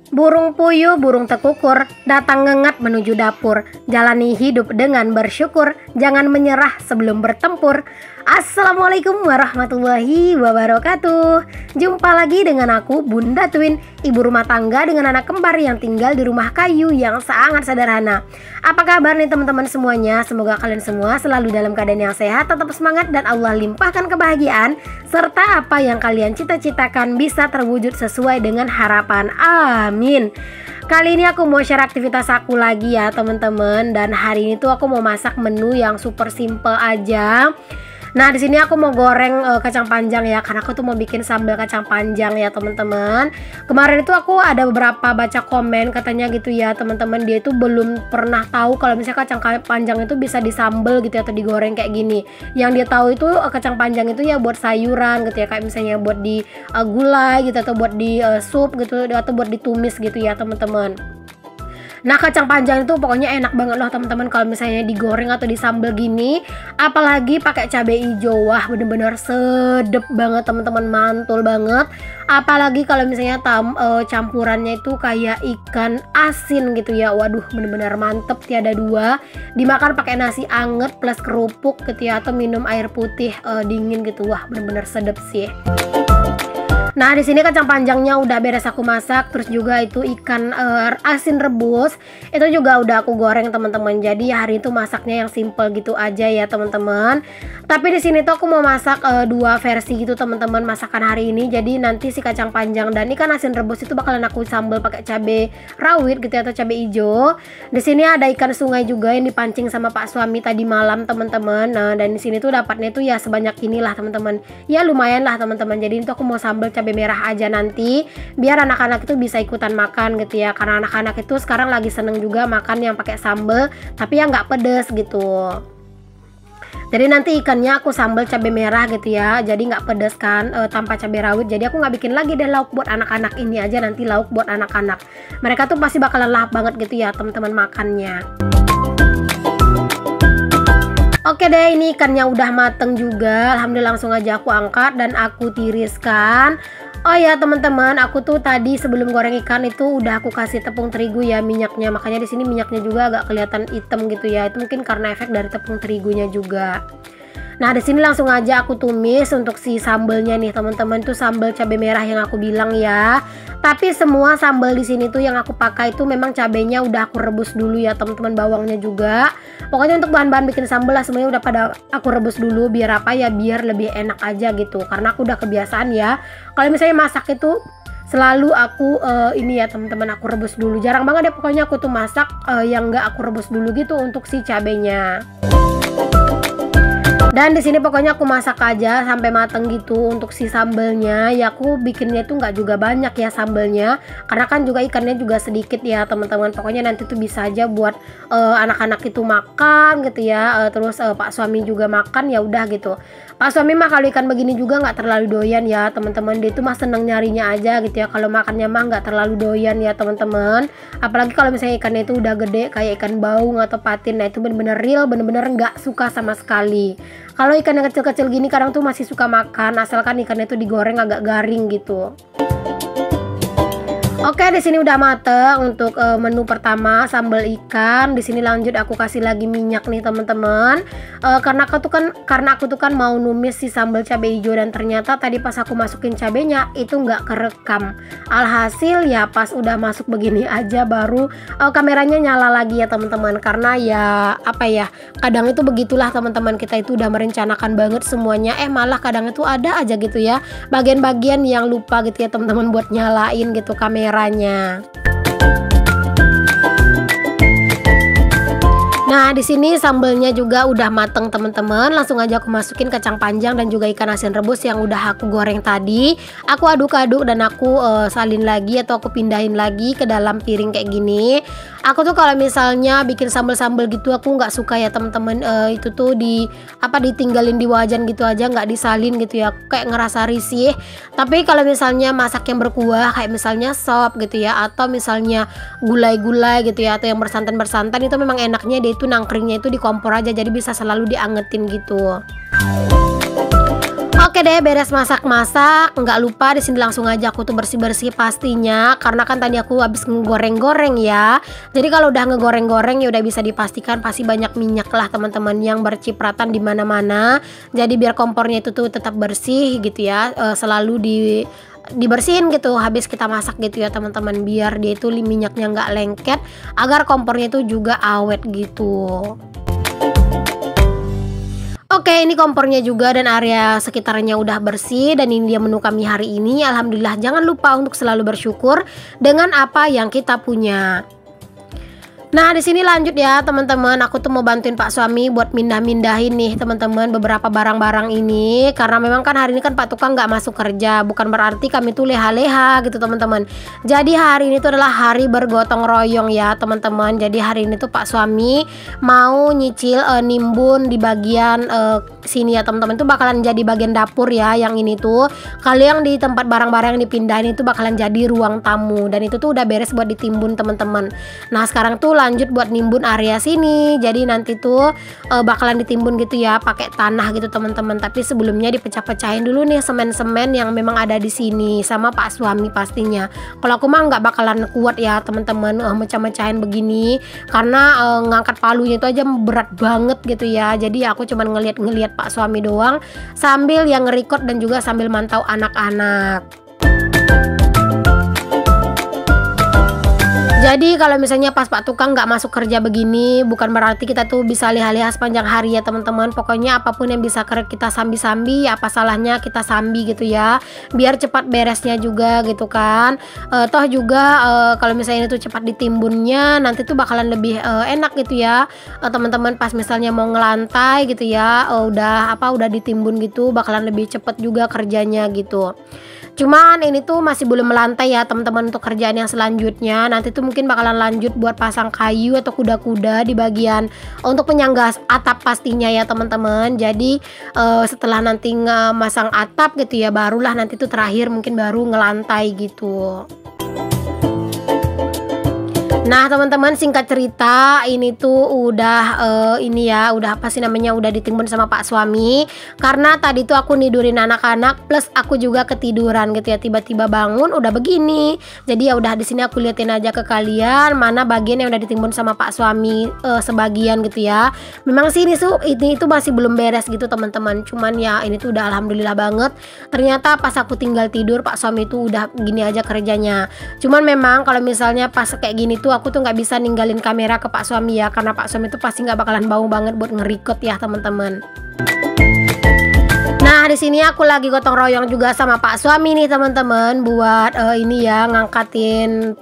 Burung puyuh, burung tekukur, datang ngengat menuju dapur. Jalani hidup dengan bersyukur, jangan menyerah sebelum bertempur. Assalamualaikum warahmatullahi wabarakatuh. Jumpa lagi dengan aku, Bunda Twin, ibu rumah tangga dengan anak kembar yang tinggal di rumah kayu yang sangat sederhana. Apa kabar nih teman-teman semuanya? Semoga kalian semua selalu dalam keadaan yang sehat, tetap semangat, dan Allah limpahkan kebahagiaan serta apa yang kalian cita-citakan bisa terwujud sesuai dengan harapan. Amin. Kali ini aku mau share aktivitas aku lagi ya teman-teman, dan hari ini tuh aku mau masak menu yang super simple aja. Nah, di sini aku mau goreng kacang panjang ya, karena aku tuh mau bikin sambal kacang panjang ya teman-teman. Kemarin itu aku ada beberapa baca komen katanya gitu ya teman-teman, dia itu belum pernah tahu kalau misalnya kacang panjang itu bisa disambal gitu ya, atau digoreng kayak gini. Yang dia tahu itu kacang panjang itu ya buat sayuran gitu ya, kayak misalnya buat di gulai gitu, atau buat di sup gitu, atau buat ditumis gitu ya teman-teman. Nah, kacang panjang itu pokoknya enak banget loh teman-teman kalau misalnya digoreng atau disambal gini, apalagi pakai cabai hijau. Wah, bener-bener sedep banget teman-teman, mantul banget. Apalagi kalau misalnya campurannya itu kayak ikan asin gitu ya. Waduh, bener-bener mantep tiada dua. Dimakan pakai nasi anget plus kerupuk gitu ya, atau minum air putih dingin gitu. Wah, bener-bener sedep sih. Nah, di sini kacang panjangnya udah beres aku masak, terus juga itu ikan asin rebus itu juga udah aku goreng teman-teman. Jadi hari itu masaknya yang simple gitu aja ya teman-teman. Tapi di sini tuh aku mau masak dua versi gitu teman-teman masakan hari ini. Jadi nanti si kacang panjang dan ikan asin rebus itu bakalan aku sambal pakai cabai rawit gitu ya, atau cabai hijau. Di sini ada ikan sungai juga yang dipancing sama Pak suami tadi malam teman-teman. Nah, dan di sini tuh dapatnya tuh ya sebanyak inilah teman-teman. Ya lumayan lah teman-teman. Jadi itu aku mau sambal cabai merah aja nanti, biar anak-anak itu bisa ikutan makan gitu ya, karena anak-anak itu sekarang lagi seneng juga makan yang pakai sambal tapi yang nggak pedes gitu. Jadi nanti ikannya aku sambal cabai merah gitu ya, jadi nggak pedes kan, tanpa cabai rawit. Jadi aku nggak bikin lagi deh lauk buat anak-anak, ini aja nanti lauk buat anak-anak. Mereka tuh pasti bakalan lahap banget gitu ya teman-teman makannya. Oke deh, ini ikannya udah mateng juga. Alhamdulillah, langsung aja aku angkat dan aku tiriskan. Oh ya teman-teman, aku tuh tadi sebelum goreng ikan itu udah aku kasih tepung terigu ya minyaknya. Makanya di sini minyaknya juga agak kelihatan hitam gitu ya. Itu mungkin karena efek dari tepung terigunya juga. Nah, di sini langsung aja aku tumis untuk si sambelnya nih teman-teman, tuh sambal cabai merah yang aku bilang ya. Tapi semua sambal di sini tuh yang aku pakai itu memang cabainya udah aku rebus dulu ya teman-teman, bawangnya juga. Pokoknya untuk bahan-bahan bikin sambal lah semuanya udah pada aku rebus dulu, biar apa ya, biar lebih enak aja gitu. Karena aku udah kebiasaan ya, kalau misalnya masak itu selalu aku ini ya teman-teman, aku rebus dulu. Jarang banget deh pokoknya aku tuh masak yang nggak aku rebus dulu gitu untuk si cabainya. Dan di sini pokoknya aku masak aja sampai mateng gitu untuk si sambelnya. Ya aku bikinnya itu nggak juga banyak ya sambelnya, karena kan juga ikannya juga sedikit ya teman-teman. Pokoknya nanti tuh bisa aja buat anak-anak itu makan gitu ya. Terus Pak suami juga makan, ya udah gitu. Pak suami mah kalau ikan begini juga nggak terlalu doyan ya teman-teman. Dia itu mah seneng nyarinya aja gitu ya. Kalau makannya mah nggak terlalu doyan ya teman-teman. Apalagi kalau misalnya ikannya itu udah gede kayak ikan baung atau patin, nah itu bener-bener real, bener-bener nggak suka sama sekali. Kalau ikan yang kecil-kecil gini kadang tuh masih suka makan, asalkan ikannya tuh digoreng agak garing gitu. Oke, di sini udah mateng untuk menu pertama sambal ikan. Di sini lanjut aku kasih lagi minyak nih teman-teman. Karena aku tuh kan mau numis si sambal cabai hijau, dan ternyata tadi pas aku masukin cabenya itu nggak kerekam. Alhasil ya pas udah masuk begini aja baru kameranya nyala lagi ya teman-teman. Karena ya apa ya, kadang itu begitulah teman-teman, kita itu udah merencanakan banget semuanya, malah kadang itu ada aja gitu ya bagian-bagian yang lupa gitu ya teman-teman buat nyalain gitu kameranya. Nah, di sini sambelnya juga udah mateng teman-teman. Langsung aja aku masukin kacang panjang dan juga ikan asin rebus yang udah aku goreng tadi. Aku aduk-aduk dan aku salin lagi atau aku pindahin lagi ke dalam piring kayak gini. Aku tuh kalau misalnya bikin sambel-sambel gitu aku nggak suka ya teman-teman, itu tuh ditinggalin di wajan gitu aja, nggak disalin gitu ya. Kayak ngerasa risih. Tapi kalau misalnya masak yang berkuah kayak misalnya sop gitu ya, atau misalnya gulai-gulai gitu ya, atau yang bersantan-bersantan, itu memang enaknya dia itu nangkringnya itu di kompor aja, jadi bisa selalu diangetin gitu. Oke deh, beres masak-masak, nggak lupa di sini langsung aja aku tuh bersih-bersih pastinya, karena kan tadi aku habis ngegoreng-goreng ya. Jadi kalau udah ngegoreng-goreng ya udah bisa dipastikan pasti banyak minyak lah teman-teman yang bercipratan di mana-mana. Jadi biar kompornya itu tuh tetap bersih gitu ya, selalu dibersihin gitu habis kita masak gitu ya teman-teman, biar dia itu minyaknya nggak lengket, agar kompornya itu juga awet gitu. Oke, ini kompornya juga dan area sekitarnya udah bersih, dan ini dia menu kami hari ini. Alhamdulillah, jangan lupa untuk selalu bersyukur dengan apa yang kita punya. Nah, di sini lanjut ya teman-teman, aku tuh mau bantuin Pak suami buat mindah-mindahin nih teman-teman beberapa barang-barang ini, karena memang kan hari ini kan Pak tukang nggak masuk kerja, bukan berarti kami tuh leha-leha gitu teman-teman. Jadi hari ini tuh adalah hari bergotong royong ya teman-teman. Jadi hari ini tuh Pak suami mau nyicil nimbun di bagian sini ya teman-teman, itu bakalan jadi bagian dapur ya. Yang ini tuh kalau yang di tempat barang-barang yang dipindahin itu bakalan jadi ruang tamu, dan itu tuh udah beres buat ditimbun teman-teman. Nah sekarang tuh lanjut buat nimbun area sini. Jadi nanti tuh bakalan ditimbun gitu ya pakai tanah gitu teman-teman. Tapi sebelumnya dipecah-pecahin dulu nih semen-semen yang memang ada di sini sama Pak suami pastinya. Kalau aku mah nggak bakalan kuat ya teman-teman mecah-mecahin begini, karena ngangkat palunya itu aja berat banget gitu ya. Jadi aku cuman ngeliat Pak suami doang sambil yang nge-record dan juga sambil mantau anak-anak. Jadi kalau misalnya pas Pak tukang nggak masuk kerja begini, bukan berarti kita tuh bisa lihat-lihat sepanjang hari ya teman-teman. Pokoknya apapun yang bisa kita sambi-sambi, apa salahnya kita sambi gitu ya, biar cepat beresnya juga gitu kan. Toh juga kalau misalnya itu cepat ditimbunnya, nanti tuh bakalan lebih enak gitu ya teman-teman. Pas misalnya mau ngelantai gitu ya, udah ditimbun gitu, bakalan lebih cepet juga kerjanya gitu. Cuman ini tuh masih belum melantai ya teman-teman untuk kerjaan yang selanjutnya. Nanti tuh mungkin bakalan lanjut buat pasang kayu atau kuda-kuda di bagian untuk penyangga atap pastinya ya teman-teman. Jadi setelah nanti masang atap gitu ya, barulah nanti tuh terakhir mungkin baru ngelantai gitu. Nah teman-teman, singkat cerita ini tuh udah udah ditimbun sama Pak suami, karena tadi tuh aku nidurin anak-anak plus aku juga ketiduran gitu ya, tiba-tiba bangun udah begini. Jadi ya udah di sini aku liatin aja ke kalian mana bagian yang udah ditimbun sama Pak suami sebagian gitu ya. Memang sih ini tuh masih belum beres gitu teman-teman, cuman ya ini tuh udah alhamdulillah banget. Ternyata pas aku tinggal tidur Pak suami tuh udah gini aja kerjanya. Cuman memang kalau misalnya pas kayak gini tuh aku tuh nggak bisa ninggalin kamera ke Pak suami ya, karena Pak suami tuh pasti nggak bakalan bau banget buat nge-record ya teman-teman. Nah di sini aku lagi gotong royong juga sama Pak suami nih teman-teman buat ngangkatin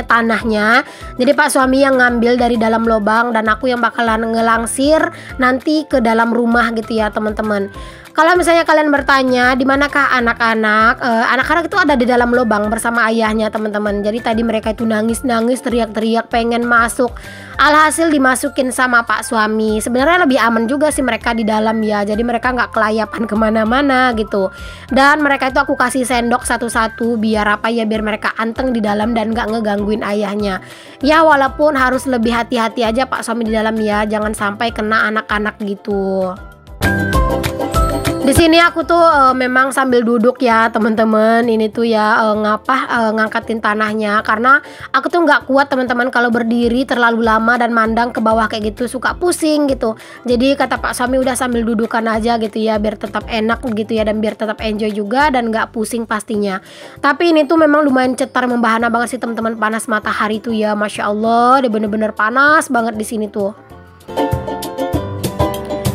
tanahnya. Jadi Pak suami yang ngambil dari dalam lubang dan aku yang bakalan ngelangsir nanti ke dalam rumah gitu ya teman-teman. Kalau misalnya kalian bertanya di manakah anak-anak, anak-anak itu ada di dalam lubang bersama ayahnya teman-teman. Jadi tadi mereka itu nangis-nangis, teriak-teriak pengen masuk. Alhasil dimasukin sama Pak suami. Sebenarnya lebih aman juga sih mereka di dalam ya. Jadi mereka nggak kelayapan kemana-mana gitu. Dan mereka itu aku kasih sendok satu-satu biar biar mereka anteng di dalam dan nggak ngegangguin ayahnya. Ya walaupun harus lebih hati-hati aja Pak suami di dalam ya, jangan sampai kena anak-anak gitu. Di sini aku tuh memang sambil duduk ya teman-teman. Ini tuh ya ngangkatin tanahnya, karena aku tuh nggak kuat teman-teman kalau berdiri terlalu lama dan mandang ke bawah kayak gitu, suka pusing gitu. Jadi kata Pak suami udah sambil dudukan aja gitu ya, biar tetap enak gitu ya, dan biar tetap enjoy juga dan nggak pusing pastinya. Tapi ini tuh memang lumayan cetar membahana banget sih teman-teman, panas matahari tuh ya, masya Allah, dia bener-bener panas banget di sini tuh.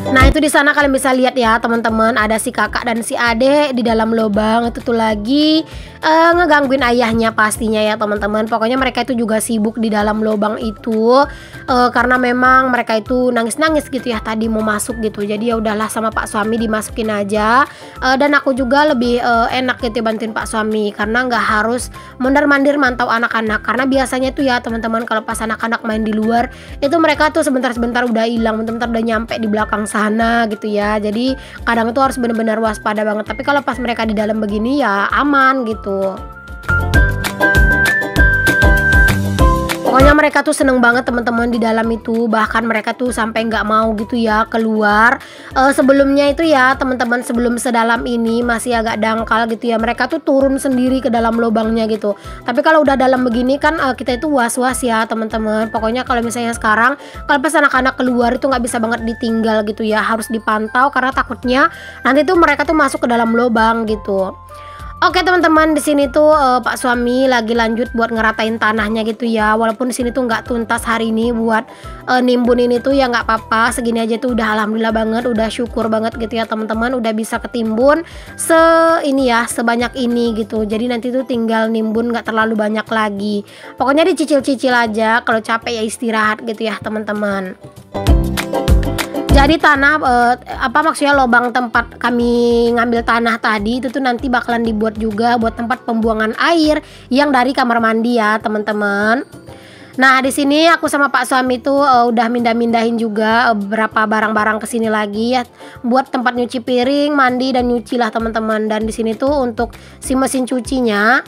Nah itu di sana kalian bisa lihat ya teman-teman, ada si kakak dan si adek di dalam lubang itu tuh lagi ngegangguin ayahnya pastinya ya teman-teman. Pokoknya mereka itu juga sibuk di dalam lubang itu karena memang mereka itu nangis-nangis gitu ya tadi mau masuk gitu. Jadi ya udahlah sama Pak suami dimasukin aja, dan aku juga lebih enak gitu bantuin Pak suami karena nggak harus mondar-mandir mantau anak-anak. Karena biasanya tuh ya teman-teman kalau pas anak-anak main di luar itu mereka tuh sebentar-sebentar udah hilang, bentar-bentar udah nyampe di belakang sana gitu ya. Jadi kadang itu harus benar-benar waspada banget. Tapi kalau pas mereka di dalam begini ya aman gitu. Pokoknya mereka tuh seneng banget teman-teman di dalam itu, bahkan mereka tuh sampai nggak mau gitu ya keluar. Sebelumnya itu ya teman-teman, sebelum sedalam ini masih agak dangkal gitu ya, mereka tuh turun sendiri ke dalam lubangnya gitu. Tapi kalau udah dalam begini kan kita itu was-was ya teman-teman. Pokoknya kalau misalnya sekarang kalau pas anak-anak keluar itu nggak bisa banget ditinggal gitu ya, harus dipantau karena takutnya nanti tuh mereka tuh masuk ke dalam lubang gitu. Oke teman-teman, di sini tuh Pak suami lagi lanjut buat ngeratain tanahnya gitu ya. Walaupun di sini tuh nggak tuntas hari ini buat nimbun ini tuh ya nggak apa-apa. Segini aja tuh udah alhamdulillah banget, udah syukur banget gitu ya teman-teman. Udah bisa ketimbun sebanyak ini gitu. Jadi nanti tuh tinggal nimbun nggak terlalu banyak lagi. Pokoknya dicicil-cicil aja. Kalau capek ya istirahat gitu ya teman-teman. Jadi tanah maksudnya lubang tempat kami ngambil tanah tadi itu tuh nanti bakalan dibuat juga buat tempat pembuangan air yang dari kamar mandi ya teman-teman. Nah di sini aku sama Pak suami tuh udah mindahin juga beberapa barang-barang ke sini lagi ya buat tempat nyuci piring, mandi dan nyuci lah teman-teman. Dan di sini tuh untuk si mesin cucinya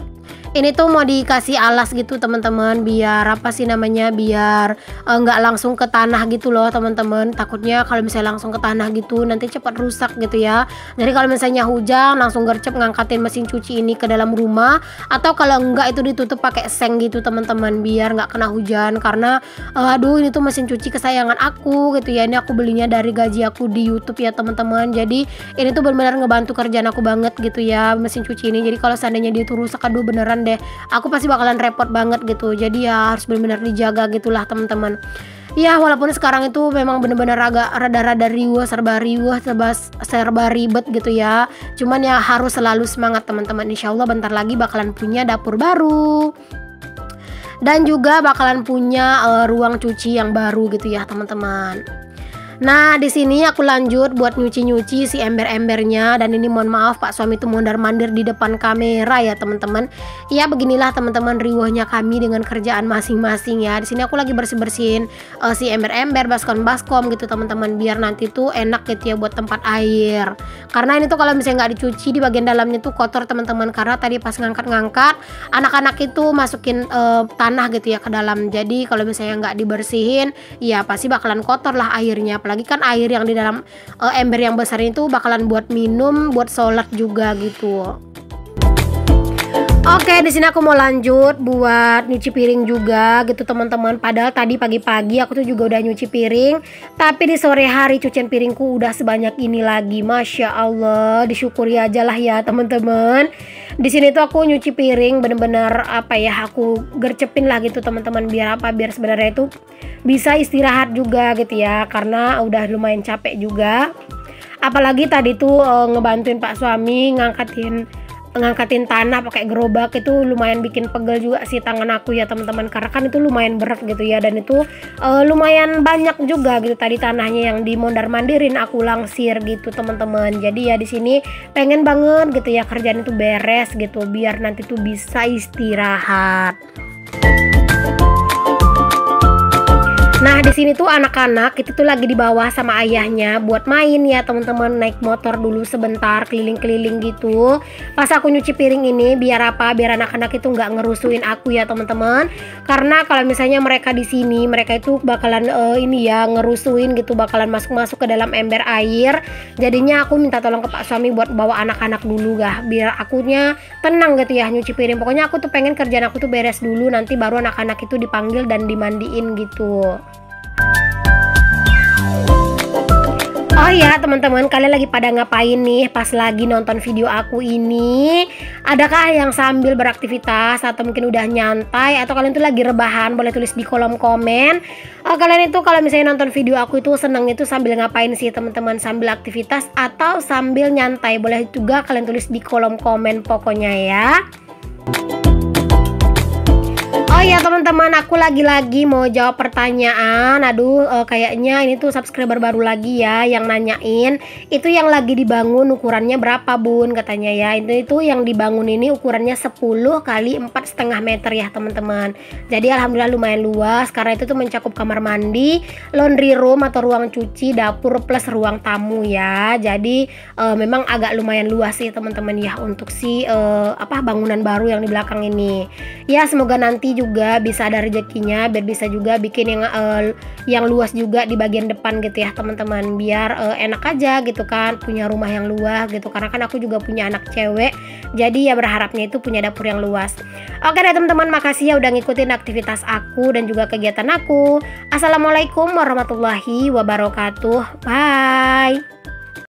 ini tuh mau dikasih alas gitu teman-teman, biar biar nggak langsung ke tanah gitu loh teman-teman. Takutnya kalau misalnya langsung ke tanah gitu nanti cepat rusak gitu ya. Jadi kalau misalnya hujan langsung gercep ngangkatin mesin cuci ini ke dalam rumah, atau kalau enggak itu ditutup pakai seng gitu teman-teman biar nggak kena hujan. Karena aduh ini tuh mesin cuci kesayangan aku gitu ya, ini aku belinya dari gaji aku di YouTube ya teman-teman. Jadi ini tuh benar-benar ngebantu kerjaan aku banget gitu ya mesin cuci ini. Jadi kalau seandainya dia tuh rusak, aduh beneran deh aku pasti bakalan repot banget gitu. Jadi ya harus benar-benar dijaga gitulah teman-teman. Ya walaupun sekarang itu memang bener-bener agak rada-rada serba ribet gitu ya. Cuman ya harus selalu semangat teman-teman. Insya Allah bentar lagi bakalan punya dapur baru dan juga bakalan punya ruang cuci yang baru gitu ya teman-teman. Nah di sini aku lanjut buat nyuci si ember-embernya. Dan ini mohon maaf Pak suami itu mondar-mandir di depan kamera ya teman-teman. Ya beginilah teman-teman riuhnya kami dengan kerjaan masing-masing ya. Di sini aku lagi bersih-bersihin si ember-ember, baskom-baskom gitu teman-teman, biar nanti tuh enak gitu ya buat tempat air. Karena ini tuh kalau misalnya nggak dicuci di bagian dalamnya tuh kotor teman-teman. Karena tadi pas ngangkat-ngangkat anak-anak itu masukin tanah gitu ya ke dalam. Jadi kalau misalnya nggak dibersihin ya pasti bakalan kotor lah airnya. Apalagi kan air yang di dalam ember yang besar itu bakalan buat minum, buat sholat juga gitu. Oke, di sini aku mau lanjut buat nyuci piring juga gitu teman-teman. Padahal tadi pagi-pagi aku tuh juga udah nyuci piring, tapi di sore hari cucian piringku udah sebanyak ini lagi. Masya Allah, disyukuri aja lah ya teman-teman. Di sini tuh aku nyuci piring bener-bener aku gercepin lah gitu teman-teman, biar sebenarnya itu bisa istirahat juga gitu ya, karena udah lumayan capek juga. Apalagi tadi tuh ngebantuin Pak suami ngangkatin tanah pakai gerobak, itu lumayan bikin pegel juga sih tangan aku ya teman-teman, karena kan itu lumayan berat gitu ya. Dan itu lumayan banyak juga gitu tadi tanahnya yang dimondar-mandirin aku langsir gitu teman-teman. Jadi ya di sini pengen banget gitu ya kerjaan itu beres gitu biar nanti tuh bisa istirahat. Nah di sini tuh anak-anak itu tuh lagi di bawah sama ayahnya buat main ya teman-teman, naik motor dulu sebentar keliling-keliling gitu. Pas aku nyuci piring ini biar anak-anak itu nggak ngerusuin aku ya teman-teman. Karena kalau misalnya mereka di sini mereka itu bakalan ngerusuin gitu, bakalan masuk ke dalam ember air. Jadinya aku minta tolong ke Pak suami buat bawa anak-anak dulu biar akunya tenang gitu ya nyuci piring. Pokoknya aku tuh pengen kerjaan aku tuh beres dulu, nanti baru anak-anak itu dipanggil dan dimandiin gitu. Oh ya teman-teman, kalian lagi pada ngapain nih pas lagi nonton video aku ini? Adakah yang sambil beraktivitas atau mungkin udah nyantai, atau kalian tuh lagi rebahan? Boleh tulis di kolom komen. Kalian itu kalau misalnya nonton video aku itu seneng itu sambil ngapain sih teman-teman? Sambil aktivitas atau sambil nyantai? Boleh juga kalian tulis di kolom komen pokoknya ya. Oh ya teman-teman, aku lagi-lagi mau jawab pertanyaan. Aduh, kayaknya ini tuh subscriber baru lagi ya yang nanyain itu yang lagi dibangun ukurannya berapa bun katanya ya. Itu yang dibangun ini ukurannya 10 kali 4,5 meter ya teman-teman. Jadi alhamdulillah lumayan luas karena itu tuh mencakup kamar mandi, laundry room atau ruang cuci, dapur plus ruang tamu ya. Jadi memang agak lumayan luas sih teman-teman ya untuk bangunan baru yang di belakang ini. Ya semoga nanti juga bisa bisa ada rezekinya, biar bisa juga bikin yang luas juga di bagian depan gitu ya teman-teman, biar enak aja gitu kan, punya rumah yang luas gitu. Karena kan aku juga punya anak cewek, jadi ya berharapnya itu punya dapur yang luas. Oke deh teman-teman, makasih ya udah ngikutin aktivitas aku dan juga kegiatan aku. Assalamualaikum warahmatullahi wabarakatuh. Bye.